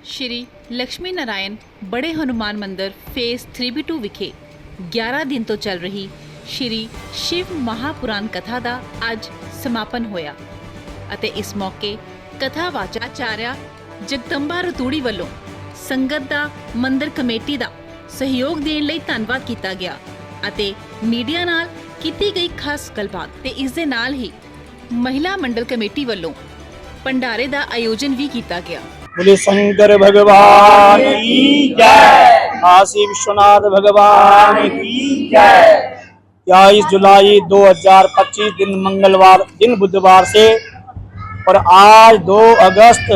श्री लक्ष्मी नारायण बड़े हनुमान मंदिर face 3B2 ਵਿਖੇ 11 ਦਿਨ ਤੋਂ ਚੱਲ ਰਹੀ ਸ਼੍ਰੀ ਸ਼ਿਵ ਮਹਾਪੁਰਾਣ ਕਥਾ ਦਾ ਅੱਜ ਸਮਾਪਨ ਹੋਇਆ ਅਤੇ ਇਸ ਮੌਕੇ ਕਥਾ ਵਾਚਾਚਾਰਿਆ ਜਗਦੰਬਾ ਰਤੂੜੀ ਵੱਲੋਂ ਸੰਗਤ ਦਾ ਮੰਦਿਰ ਕਮੇਟੀ ਦਾ ਸਹਿਯੋਗ ਦੇਣ ਲਈ ਧੰਨਵਾਦ ਕੀਤਾ ਗਿਆ ਅਤੇ ਮੀਡੀਆ ਨਾਲ ਕੀਤੀ ਗਈ ਖਾਸ ਗੱਲਬਾਤ ਤੇ ਇਸ ਦੇ ਨਾਲ ਹੀ ਮਹਿਲਾ ਮੰਡਲ ਕਮੇਟੀ ਵੱਲੋਂ ਭੰਡਾਰੇ ਦਾ ਆਯੋਜਨ ਵੀ ਕੀਤਾ ਗਿਆ। बोले शंकर भगवान की जय, काशी विश्वनाथ भगवान की जय। 23 जुलाई 2025 दिन मंगलवार दिन बुधवार से और आज 2 अगस्त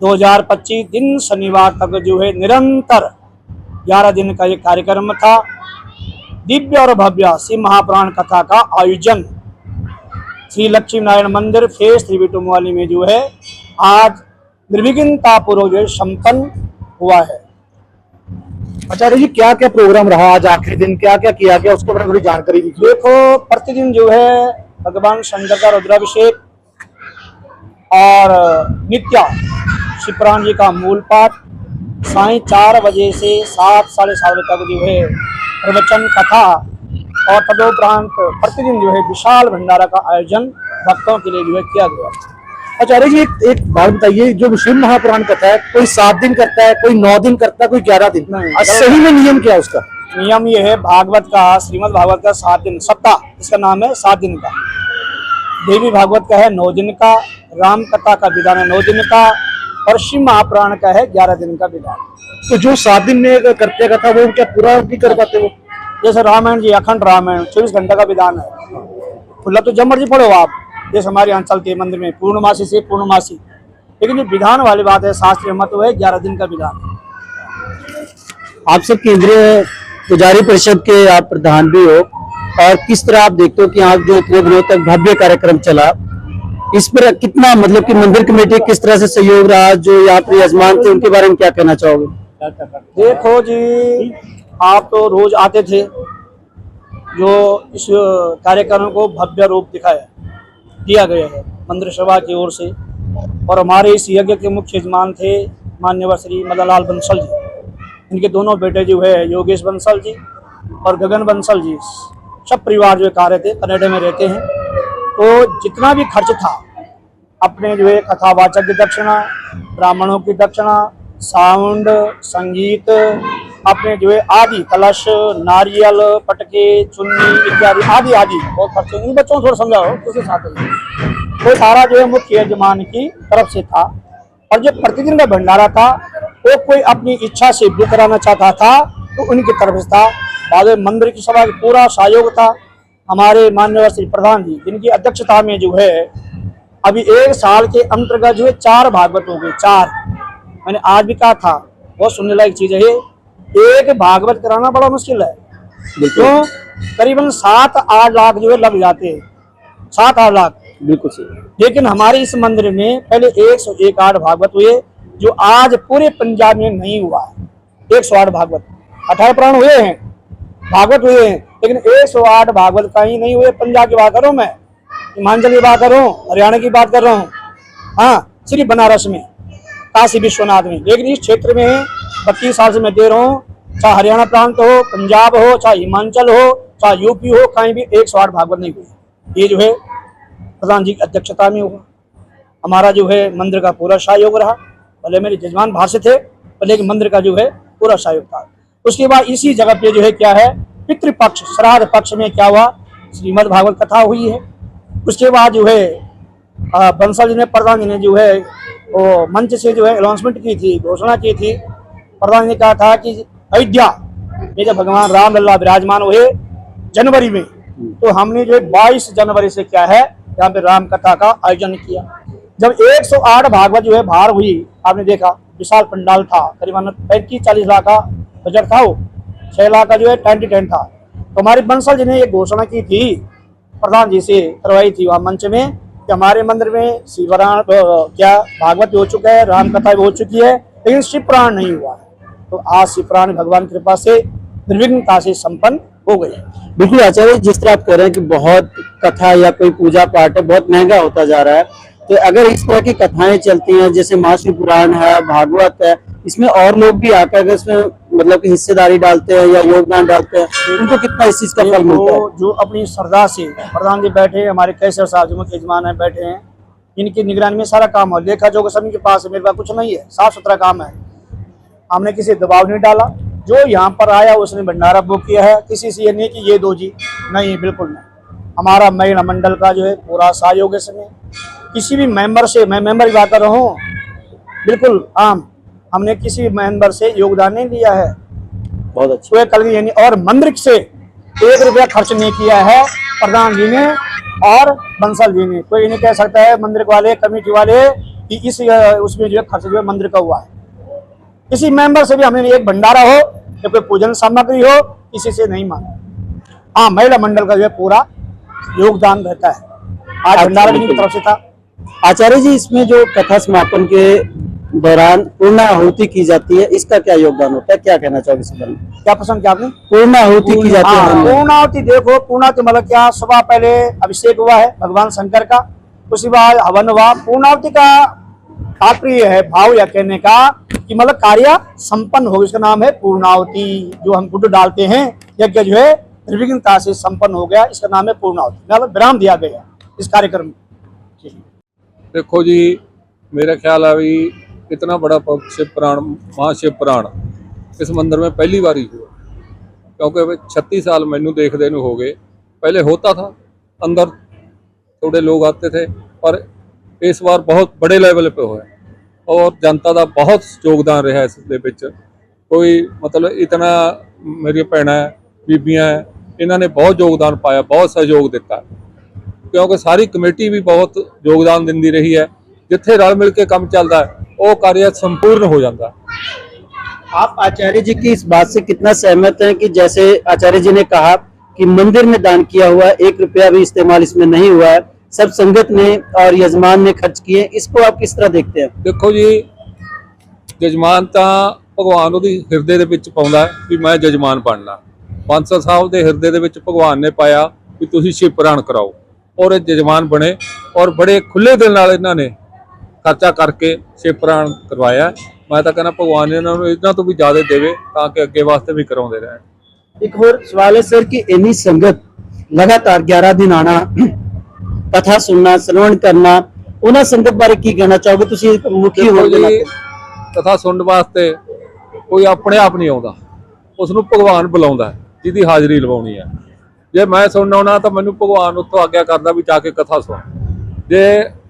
2025 दिन शनिवार तक जो है निरंतर 11 दिन का ये कार्यक्रम था। दिव्य और भव्य शिव महापुराण कथा का आयोजन श्री लक्ष्मी नारायण मंदिर फेस 3B2 मोहाली में जो है आज निर्विघ्नता पूर्वक जो संपन्न हुआ है। आचार्य जी, क्या क्या प्रोग्राम रहा आज आखिरी दिन, क्या क्या किया गया, उसके बारे में थोड़ी जानकारी दीजिए। देखो, प्रतिदिन जो है भगवान शंकर का रुद्राभिषेक और नित्य शिवपुराण जी का मूल पाठ 4:30 बजे से 7 साढ़े 7 बजे तक जो है प्रवचन कथा और तदोपरांत प्रतिदिन जो है विशाल भंडारा का आयोजन भक्तों के लिए जो है किया गया। आचार्य जी, एक बात बताइए, जो शिव महापुराण कथा है कोई 7 दिन करता है, कोई 9 दिन करता है, कोई 11 दिन, सही में नियम क्या है उसका? नियम ये है भागवत का, श्रीमद् भागवत का 7 दिन, सप्ताह इसका नाम है 7 दिन का। देवी भागवत का है 9 दिन का, राम कथा का विधान है 9 दिन का और शिव महापुराण का है 11 दिन का विधान। तो जो 7 दिन में करते कथा वो क्या पूरा नहीं कर पाते? वो जैसे रामायण जी, अखंड रामायण 24 घंटे का विधान है, खुला तो जब मर्जी पढ़ो आप। जैसे हमारे यहाँ चलते हैं मंदिर में पूर्णमासी से पूर्णमासी, लेकिन जो विधान वाली बात है शास्त्रीय मत है 11 दिन का विधान। आप सब केंद्रीय पुजारी परिषद के आप प्रधान भी हो, और किस तरह आप देखते हो कि आप जो इतने दिनों तक भव्य कार्यक्रम चला, इस पर कितना मतलब कि मंदिर कमेटी किस तरह से सहयोग रहा, जो यहाँ पर यजमान थे उनके बारे में क्या कहना चाहोगे? देखो जी, आप तो रोज आते थे, जो इस कार्यक्रम को भव्य रूप दिया गया है मंदिर सभा की ओर से। और हमारे इस यज्ञ के मुख्य यजमान थे मान्यवर श्री मदन लाल बंसल जी। इनके दोनों बेटे जो है योगेश बंसल जी और गगन बंसल जी, सब परिवार जो कार्य थे कनाडा में रहते हैं। तो जितना भी खर्च था अपने जो है कथावाचक की दक्षिणा, ब्राह्मणों की दक्षिणा, साउंड, संगीत, अपने जो है आदि कलश, नारियल, पटके, चुन्नी इत्यादि आदि आदि बहुत खर्चे। इन बच्चों को थोड़ा समझाओ उसके साथ ही। तो सारा जो है मुख्य यजमान की तरफ से था। और जो प्रतिदिन का भंडारा था वो कोई अपनी इच्छा से बुक कराना चाहता था तो उनकी तरफ से था। बाद में मंदिर की सभा का पूरा सहयोग था। हमारे माननीय श्री प्रधान जी, जिनकी अध्यक्षता में जो है अभी 1 साल के अंतर्गत जो है 4 भागवत हो गए। 4 मैंने आज भी कहा था, बहुत सुनने लायक चीज है ये। एक भागवत कराना बड़ा मुश्किल है, क्यों? करीबन 7-8 लाख जो है लग जाते हैं, 7-8 लाख। बिल्कुल सही। लेकिन हमारे इस मंदिर में पहले 108 भागवत हुए, जो आज पूरे पंजाब में नहीं हुआ है। 108 भागवत, 18 पुराण हुए हैं, भागवत हुए हैं, लेकिन 108 भागवत कहीं नहीं हुए। पंजाब की बात कर रहा हूँ मैं, हिमाचल की बात कर रहा हूँ, हरियाणा की बात कर रहा हूँ, हाँ, सिर्फ बनारस में, काशी विश्वनाथ में। लेकिन इस क्षेत्र में 32 साल से मैं दे रहा हूँ, चाहे हरियाणा प्रांत हो, पंजाब हो, चाहे हिमाचल हो, चाहे यूपी हो, कहीं भी 108 भागवत नहीं हुए। ये जो है प्रधान जी की अध्यक्षता में हुआ। हमारा जो है मंदिर का पूरा सहयोग रहा। भले मेरे जजमान बाहर से थे, लेकिन मंदिर का जो है पूरा सहयोग था। उसके बाद इसी जगह पे जो है क्या है, पितृपक्ष श्राद्ध पक्ष में क्या हुआ, श्रीमद् भागवत कथा हुई है। उसके बाद जो है बंसल जी ने, प्रधान जी ने जो है वो मंच से जो है अनाउंसमेंट की थी, घोषणा की थी। प्रधान ने कहा था कि अयोध्या में जब भगवान राम लल्ला विराजमान हुए जनवरी में, तो हमने जो है 22 जनवरी से क्या है यहाँ पे राम कथा का आयोजन किया। जब 108 भागवत जो है बाहर हुई, आपने देखा विशाल पंडाल था, करीबन 35-40 लाख का बजट था, वो 6 लाख का जो है टेंट था। तो हमारे बंसल जी ने एक घोषणा की थी, प्रधान जी से करवाई थी वहाँ मंच में, कि हमारे मंदिर में शिवपुराण क्या भागवत भी हो चुका है, राम कथा भी हो चुकी है, लेकिन शिवपुराण नहीं हुआ है। तो आज शिवपुराण भगवान की कृपा से निर्विघ्नता से संपन्न हो गई। बिल्कुल आचार्य, जिस तरह आप कह रहे हैं कि बहुत कथा या कोई पूजा पाठ है बहुत महंगा होता जा रहा है, तो अगर इस तरह की कथाएं चलती हैं, जैसे महाशिव पुराण है, भागवत है, इसमें और लोग भी आकर अगर इसमें मतलब कि हिस्सेदारी डालते हैं या योगदान डालते हैं, उनको कितना इस चीज का फल मिलता है? जो अपनी श्रद्धा से प्रधान जी बैठे हैं, हमारे कैसर साहब जो मुख्य यजमान है बैठे हैं, इनकी निगरानी में सारा काम हो, लेखा जोखा सब इनके पास है, मेरे पास कुछ नहीं है, साफ सुथरा काम है। हमने किसी दबाव नहीं डाला, जो यहाँ पर आया उसने भंडारा बुक किया है, किसी से ये नहीं कि ये दो जी, नहीं, बिल्कुल नहीं। हमारा महिला मंडल का जो है पूरा सहयोग है इसमें, किसी भी मेंबर से, मैं मेंबर की बात कर रहा हूँ, बिल्कुल आम, हमने किसी भी मेंबर से योगदान नहीं लिया है। बहुत अच्छा। कोई कल यानी और मंदिर से 1 रुपया खर्च नहीं किया है प्रधान जी ने और बंसल जी ने। कोई नहीं कह सकता है मंदिर वाले, कमेटी वाले कि इस उसमें जो है खर्च जो है मंदिर का हुआ है। किसी मेंबर से भी हमने एक भंडारा हो या कोई पूजन सामग्री हो, किसी से नहीं मांगा। हाँ, महिला मंडल का जो है पूरा योगदान रहता है। आज भंडारा भी इनकी तरफ से था। आचार्य जी, इसमें जो कथा समापन के दौरान पूर्णाहुति की जाती है, इसका क्या योगदान होता है, क्या कहना चाहोगे इस बारे में? क्या पसंद किया आपने? पूर्णाहुति की जाती है। पूर्णाहुति देखो, पूर्णाहुति मतलब क्या, सुबह पहले अभिषेक हुआ है भगवान शंकर का, उसके बाद हवन हुआ। पूर्णाहुति का तात्पर्य है, भाव या कहने का कि मतलब कार्य संपन्न हो, इसका नाम है पूर्णाहुति। जो हम गुड़ डालते हैं, यज्ञ जो है निर्विघ्नता से संपन्न हो गया, इसका नाम है पूर्णाहुति, मतलब विराम दिया गया इस कार्यक्रम में। देखो जी, मेरा ख्याल है भी इतना बड़ा शिव पुराण, महाशिव पुराण इस मंदिर में पहली बार ही हुआ, क्योंकि 36 साल मैनू देखदे नूं हो गए। पहले होता था, अंदर थोड़े लोग आते थे, पर इस बार बहुत बड़े लेवल पे होया और जनता का बहुत योगदान रहा इस दे विच। कोई मतलब इतना मेरी भैणां बीबियां इन्होंने बहुत योगदान पाया, बहुत सहयोग दिता, क्योंकि सारी कमेटी भी बहुत योगदान दिंदी रही है। जिथे रल मिल के काम चलता है वो कार्य संपूर्ण हो जाता है। आप आचार्य जी की इस बात से कितना सहमत हैं कि जैसे आचार्य जी ने कहा कि मंदिर में दान किया हुआ 1 रुपया भी इस्तेमाल इसमें नहीं हुआ है, सब संगत ने और यजमान ने खर्च किए, इसको आप किस तरह देखते हैं? देखो जी, जजमान तो भगवान उहदी हिरदे दे विच पाउंदा है भी मैं जजमान बनना। बांसल साहब के हिरदे दे विच भगवान ने पाया भी तुसीं शिव पुराण कराओ, और जजमान बने और बड़े खुले दिल नाल इन्हां ने खर्चा करके शिव पुराण करवाया। मैं तो कहना भगवान ने इन्होंने इन्हां तो भी ज़्यादा देवे ताकि अगे वास्ते भी कराउंदे रहन। एक और सवाल है सर कि इन्नी संगत लगातार 11 दिन आना, कथा सुनना, श्रवण करना, उन्हां संगत बारे की कहना चाहोगे? तुसीं एक मुखी हो जी, कथा सुनने वास्ते कोई अपने आप नहीं आता, उसनूं भगवान बुलाउंदा है जिहदी हाज़री लवाउणी है। जे मैं सुनना होना तो मैनूं भगवान उत्थों आग्या करदा भी जाके कथा सुन, जे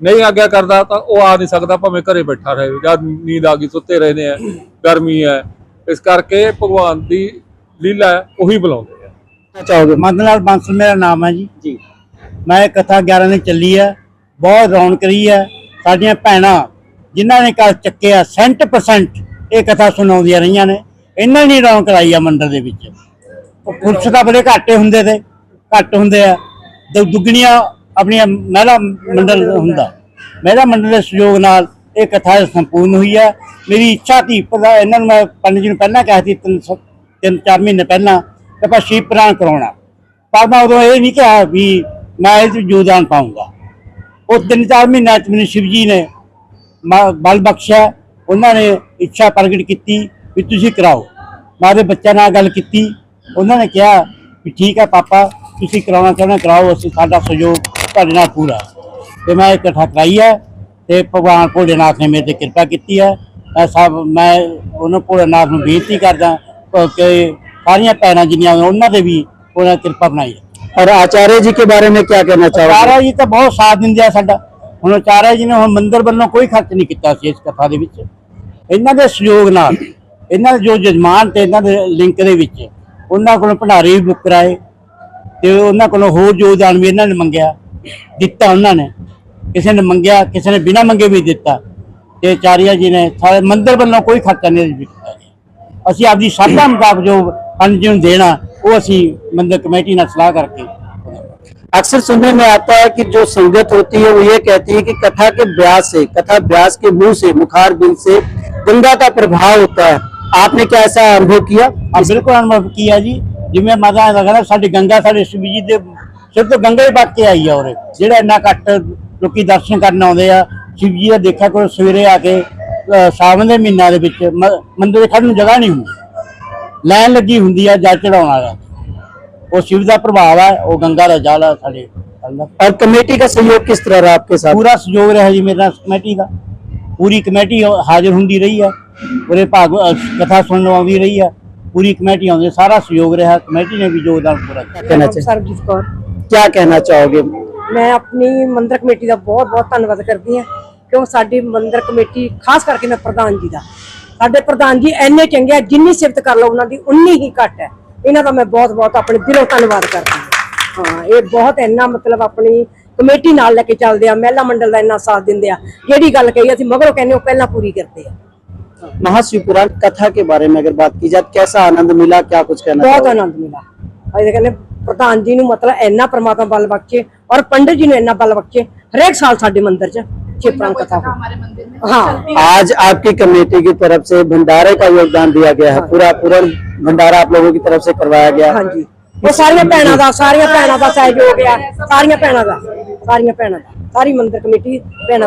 नहीं आग्या करदा तो वह आ नहीं सकता, भावें घरे बैठा रहे या नींद आ गई, सुते रहने हैं, गर्मी है, इस करके भगवान की लीला है वही बुलाउंदे हैं। चाहोगे? मदन लाल बांसल मेरा नाम है जी। मैं कथा 11 दिन चली है, बहुत रौनक रही है। साडियां भैणां जिन्हां ने घर चक्किया 100% ये कथा सुणाउंदियां रहीਆਂ ने, इन्हां ने रौनक लाई है मंदिर दे विच। पुरुष तां बड़े घाटे हुंदे थे, घट हुंदे आ, दुगणियां अपनियां महिला मंडल हुंदा। महिला मंडल के सहयोग नाल ये कथा संपूर्ण हुई है। मेरी इच्छा थी, पर इन्हां नूं मैं पंडित जी नूं पहलां कहा थी 3-4 महीने पहलां कि आपां शिव पुराण कराउणा, पर मैं उदों ये नहीं कहा भी मैं इस योगदान पाऊंगा। वो 3-4 महीनों मैंने शिव जी ने बल बख्शिया, उन्होंने इच्छा प्रगट की भी तुसीं कराओ। मैं अपने बच्चों नाल गल की, उन्होंने कहा भी ठीक है पापा, तुसीं कराउणा चाहुंदे कराओ, असीं साडा सहयोग तुहाडे नाल पूरा। तो मैं इकट्ठा कराई है, तो भगवान भोलेनाथ ने मेरे ते कृपा की है। मैं उन्होंने भोलेनाथ नूं बेनती करदा कि सारियां भैणां जिन्नियां उन्हां ते भी उन्होंने कृपा बनाई है। और आचार्य जी के बारे में क्या कहना चाहोगे? आचार्य जी तो बहुत साथ दिंदे आ साडा। हुण आचार्य जी ने हुण मंदिर वालों कोई खर्च नहीं किया इस कथा दे विच। इन्हां दे सहयोग नाल, इन्हां दे जो जजमान ते इन्हां दे लिंक दे विच उन्हां कोलों भंडारे भी बुक कराए, ते उन्हां कोलों होर योगदान भी इन्हां ने मंगिया, दिता उन्हां ने, किसी ने मंगिया, किसी ने बिना मंगे भी दिता। ते आचार्य जी ने सारे मंदिर वालों कोई खर्चा नहीं किया। असीं आपदी श्रद्धा मुताबक जो पंडित जी नूं देना वो असीं मंदिर कमेटी नाल सलाह करके। अक्सर सुनने में आता है कि जो संगत होती है वो ये कहती है कि कथा के व्यास से, कथा व्यास के मुंह से, मुखार बिंद से गंगा का प्रभाव होता है। आपने क्या ऐसा अनुभव किया? बिल्कुल अनुभव किया जी। जिवें माता ने कहना साडी गंगा साडे शिव जी दे सिर तो गंगा ही बग के आई है, और जिहड़ा इन्ना घट ਲੋਕੀ ਦਰਸ਼ਨ ਕਰਨ ਆਉਂਦੇ ਆ ਸ਼ਿਵ ਜੀ ਦਾ। ਦੇਖਿਆ ਕੋਈ ਸਵੇਰੇ ਆ ਕੇ ਸਾਵਣ ਦੇ ਮਹੀਨਿਆਂ ਦੇ ਵਿੱਚ ਮੰਦਿਰ ਦੇ ਖੜ੍ਹਨ ਨੂੰ ਜਗ੍ਹਾ ਨਹੀਂ ਹੁੰਦੀ, ਲਾਈਨ ਲੱਗੀ ਹੁੰਦੀ ਆ ਜਲ ਚੜਾਉਣ ਵਾਲਾ। ਉਹ ਸ਼ਿਵ ਦਾ ਪ੍ਰਭਾਵ ਹੈ, ਉਹ ਗੰਗਾ ਦਾ ਜਲ ਹੈ ਸਾਡੇ। और कमेटी का सहयोग किस तरह रहा आपके साथ? ਪੂਰਾ ਸਹਿਯੋਗ ਰਿਹਾ ਜੀ ਮੇਰੇ ਨਾਲ ਕਮੇਟੀ ਦਾ। ਪੂਰੀ ਕਮੇਟੀ ਹਾਜ਼ਰ ਹੁੰਦੀ ਰਹੀ ਹੈ, ਪੂਰੇ ਕਥਾ ਸੁਣਨ ਆਉਂਦੀ ਰਹੀ ਹੈ, ਪੂਰੀ ਕਮੇਟੀ ਆਉਂਦੀ, ਸਾਰਾ ਸਹਿਯੋਗ ਰਿਹਾ। ਕਮੇਟੀ ਨੇ ਵੀ ਯੋਗਦਾਨ ਪੂਰਾ ਕੀਤਾ। कहना चाहिए, ਸਰਬਜੀਤ ਕੌਰ। क्या कहना चाहोगे? ਮੈਂ ਆਪਣੀ ਮੰਦਰ ਕਮੇਟੀ ਦਾ ਬਹੁਤ ਬਹੁਤ ਧੰਨਵਾਦ ਕਰਦੀ ਹਾਂ, ਕਿਉਂ ਸਾਡੀ ਮੰਦਰ ਕਮੇਟੀ ਖਾਸ ਕਰਕੇ ਮੈਂ ਪ੍ਰਧਾਨ ਜੀ ਦਾ, ਸਾਡੇ ਪ੍ਰਧਾਨ ਜੀ ਇੰਨੇ ਚੰਗੇ ਆ, ਜਿੰਨੀ ਸਿਫਤ ਕਰ ਲਓ ਉਹਨਾਂ ਦੀ ਉਨੀ ਹੀ ਘੱਟ ਹੈ। ਇਹਨਾਂ ਦਾ ਮੈਂ ਬਹੁਤ ਬਹੁਤ ਆਪਣੇ ਦਿਲੋਂ ਧੰਨਵਾਦ ਕਰਦੀ ਹਾਂ। ਹਾਂ, ਇਹ ਬਹੁਤ ਇੰਨਾ ਮਤਲਬ ਆਪਣੀ ਕਮੇਟੀ ਨਾਲ ਲੈ ਕੇ ਚੱਲਦੇ ਆ, ਮਹਿਲਾ ਮੰਡਲ ਦਾ ਇੰਨਾ ਸਾਥ ਦਿੰਦੇ ਆ। ਜਿਹੜੀ ਗੱਲ ਕਹੀ ਅਸੀਂ ਮਗਰੋਂ ਕਹਿੰਦੇ ਉਹ ਪਹਿਲਾਂ ਪੂਰੀ ਕਰਦੇ ਆ। महाशिवपुराण कथा के बारे में अगर बात की जाए, कैसा आनंद मिला, क्या कुछ कहना ਬਹੁਤ चाहोगे? ਆਨੰਦ ਮਿਲਾ। ਅਸੀਂ ਕਹਿੰਦੇ ਪ੍ਰਧਾਨ ਜੀ ਨੂੰ ਮਤਲਬ ਇੰਨਾ ਪ੍ਰਮਾਤਮਾ ਬਲ ਬਖਸ਼ੇ ਔਰ ਪੰਡਿਤ ਜੀ ਨੂੰ ਇੰਨਾ ਬਲ ਬਖਸ਼ੇ। ਹਰੇਕ ਸਾਲ ਸਾਡੇ ਮੰਦਿਰ 'ਚ ਸ਼ਿਵਪੁਰਾਣ कथा हो। हाँ, आज आपकी कमेटी की तरफ से भंडारे का योगदान दिया गया है, पूरा पूर्ण भंडारा आप लोगों की तरफ से करवाया गया। हाँ जी, वो सारिया भैनों का सहयोग है, सारिया भैनों का, सारी मंदिर कमेटी भैनों